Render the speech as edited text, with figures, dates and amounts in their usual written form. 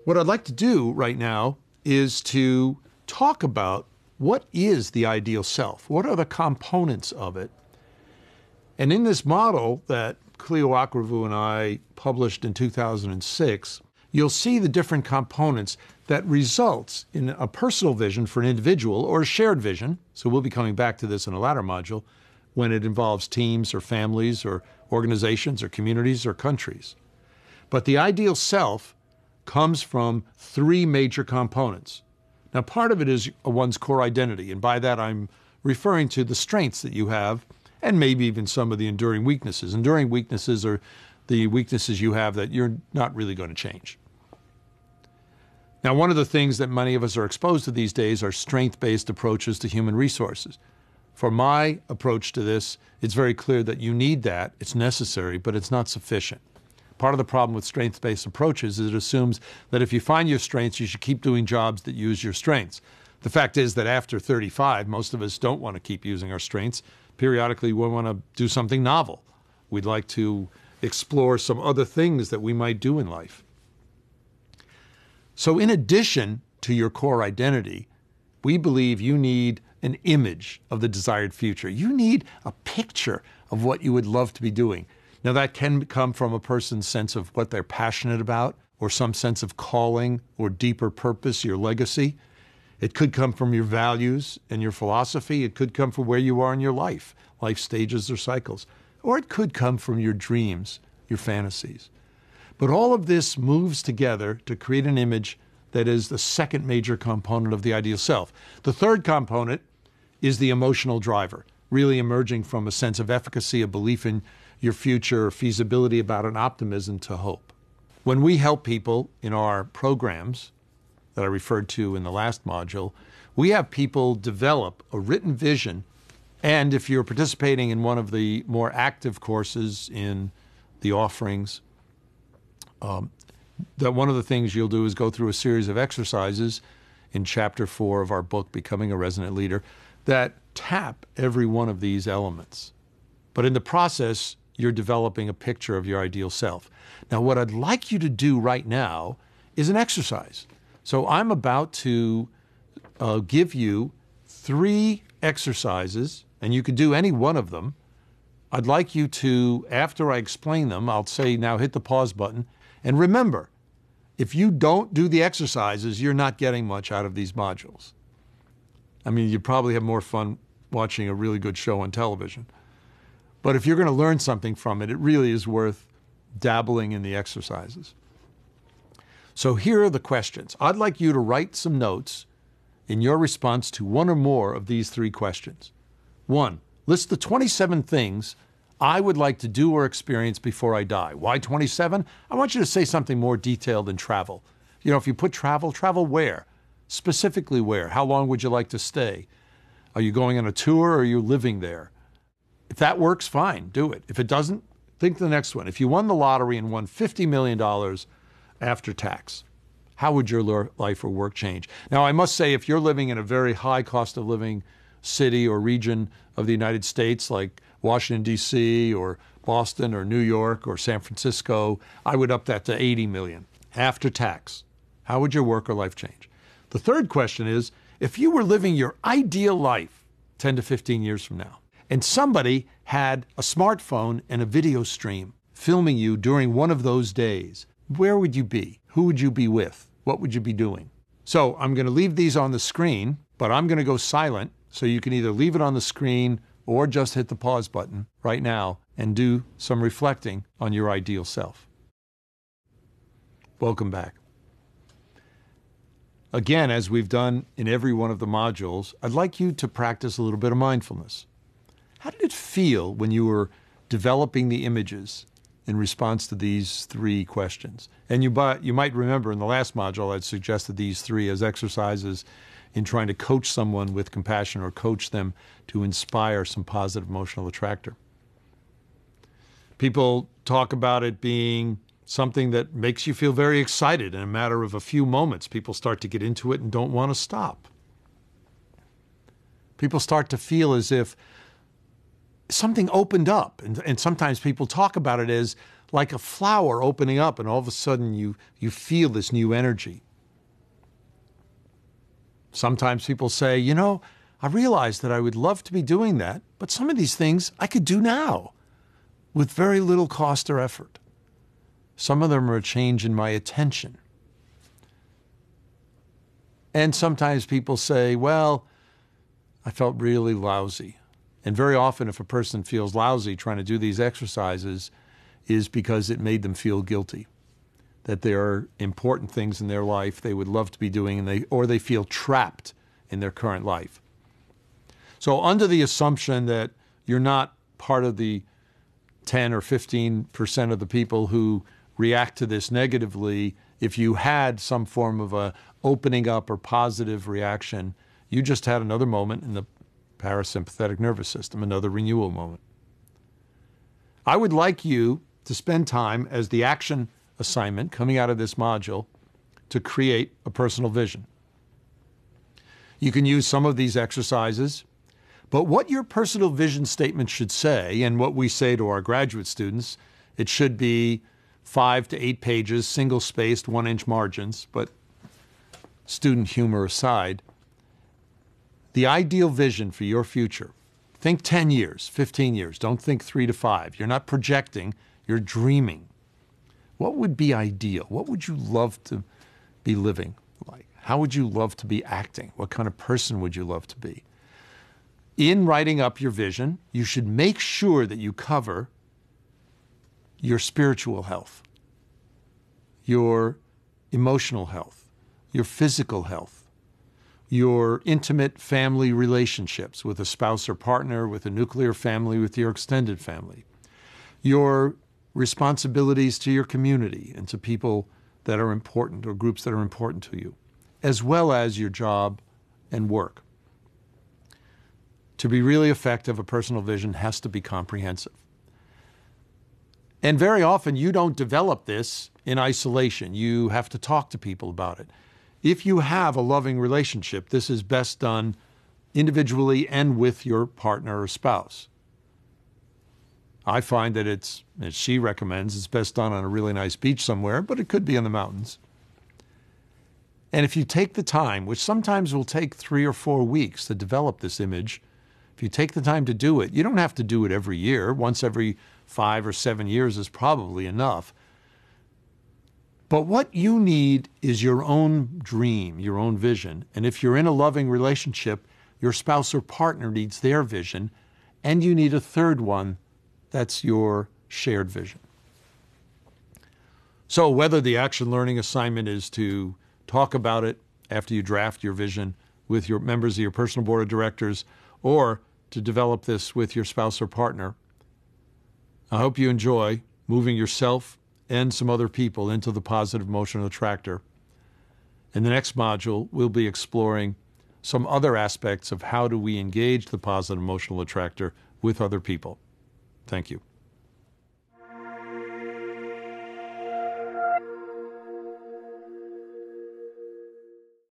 What I'd like to do right now is to talk about what is the ideal self? What are the components of it? And in this model that Cleo Akrevu and I published in 2006, you'll see the different components that results in a personal vision for an individual or a shared vision. So we'll be coming back to this in a latter module when it involves teams or families or organizations or communities or countries. But the ideal self comes from three major components. Now, part of it is one's core identity, and by that I'm referring to the strengths that you have and maybe even some of the enduring weaknesses. Enduring weaknesses are the weaknesses you have that you're not really going to change. Now, one of the things that many of us are exposed to these days are strength-based approaches to human resources. For my approach to this, it's very clear that you need that, it's necessary, but it's not sufficient. Part of the problem with strength-based approaches is it assumes that if you find your strengths, you should keep doing jobs that use your strengths. The fact is that after 35, most of us don't want to keep using our strengths. Periodically, we want to do something novel. We'd like to explore some other things that we might do in life. So in addition to your core identity, we believe you need an image of the desired future. You need a picture of what you would love to be doing. Now, that can come from a person's sense of what they're passionate about, or some sense of calling or deeper purpose, your legacy. It could come from your values and your philosophy. It could come from where you are in your life stages or cycles. Or it could come from your dreams, your fantasies. But all of this moves together to create an image that is the second major component of the ideal self. The third component is the emotional driver, really emerging from a sense of efficacy, a belief in your future, feasibility, about an optimism to hope. When we help people in our programs that I referred to in the last module, we have people develop a written vision. And if you're participating in one of the more active courses in the offerings, that one of the things you'll do is go through a series of exercises in Chapter 4 of our book, Becoming a Resonant Leader, that tap every one of these elements. But in the process, you're developing a picture of your ideal self. Now, what I'd like you to do right now is an exercise. So I'm about to give you 3 exercises, and you could do any one of them. I'd like you to, after I explain them, I'll say, now hit the pause button. And remember, if you don't do the exercises, you're not getting much out of these modules. I mean, you probably have more fun watching a really good show on television. But if you're going to learn something from it, it really is worth dabbling in the exercises. So here are the questions. I'd like you to write some notes in your response to one or more of these 3 questions. 1, list the 27 things I would like to do or experience before I die. Why 27? I want you to say something more detailed than travel. You know, if you put travel, travel where? Specifically where? How long would you like to stay? Are you going on a tour or are you living there? If that works, fine, do it. If it doesn't, think the next one. If you won the lottery and won $50 million after tax, how would your life or work change? Now, I must say, if you're living in a very high cost of living city or region of the United States, like Washington, D.C., or Boston, or New York, or San Francisco, I would up that to 80 million after tax. How would your work or life change? The third question is, if you were living your ideal life 10 to 15 years from now, and somebody had a smartphone and a video stream filming you during one of those days, where would you be? Who would you be with? What would you be doing? So I'm going to leave these on the screen, but I'm going to go silent, so you can either leave it on the screen or just hit the pause button right now and do some reflecting on your ideal self. Welcome back. Again, as we've done in every one of the modules, I'd like you to practice a little bit of mindfulness. How did it feel when you were developing the images in response to these 3 questions? And you might remember in the last module I'd suggested these 3 as exercises in trying to coach someone with compassion or coach them to inspire some positive emotional attractor. People talk about it being something that makes you feel very excited. In a matter of a few moments, people start to get into it and don't want to stop. People start to feel as if something opened up. And sometimes people talk about it as like a flower opening up, and all of a sudden you feel this new energy. Sometimes people say, you know, I realize that I would love to be doing that, but some of these things I could do now with very little cost or effort. Some of them are a change in my attention. And sometimes people say, well, I felt really lousy. And very often if a person feels lousy trying to do these exercises is because it made them feel guilty, that there are important things in their life they would love to be doing, and or they feel trapped in their current life. So under the assumption that you're not part of the 10 or 15% of the people who react to this negatively, if you had some form of a opening up or positive reaction, you just had another moment in the parasympathetic nervous system, another renewal moment. I would like you to spend time as the action assignment coming out of this module to create a personal vision. You can use some of these exercises, but what your personal vision statement should say, and what we say to our graduate students, it should be 5 to 8 pages, single-spaced, 1-inch margins, but student humor aside, the ideal vision for your future. Think 10 years, 15 years. Don't think 3 to 5. You're not projecting, you're dreaming. What would be ideal? What would you love to be living like? How would you love to be acting? What kind of person would you love to be? In writing up your vision, you should make sure that you cover your spiritual health, your emotional health, your physical health, your intimate family relationships with a spouse or partner, with a nuclear family, with your extended family, your responsibilities to your community and to people that are important or groups that are important to you, as well as your job and work. To be really effective, a personal vision has to be comprehensive. And very often you don't develop this in isolation. You have to talk to people about it. If you have a loving relationship, this is best done individually and with your partner or spouse. I find that it's, as she recommends, it's best done on a really nice beach somewhere, but it could be in the mountains. And if you take the time, which sometimes will take 3 or 4 weeks to develop this image, if you take the time to do it, you don't have to do it every year. Once every 5 or 7 years is probably enough. But what you need is your own dream, your own vision. And if you're in a loving relationship, your spouse or partner needs their vision, and you need a third one that's your shared vision. So whether the action learning assignment is to talk about it after you draft your vision with your members of your personal board of directors, or to develop this with your spouse or partner, I hope you enjoy moving yourself and some other people into the positive emotional attractor. In the next module, we'll be exploring some other aspects of how do we engage the positive emotional attractor with other people. Thank you.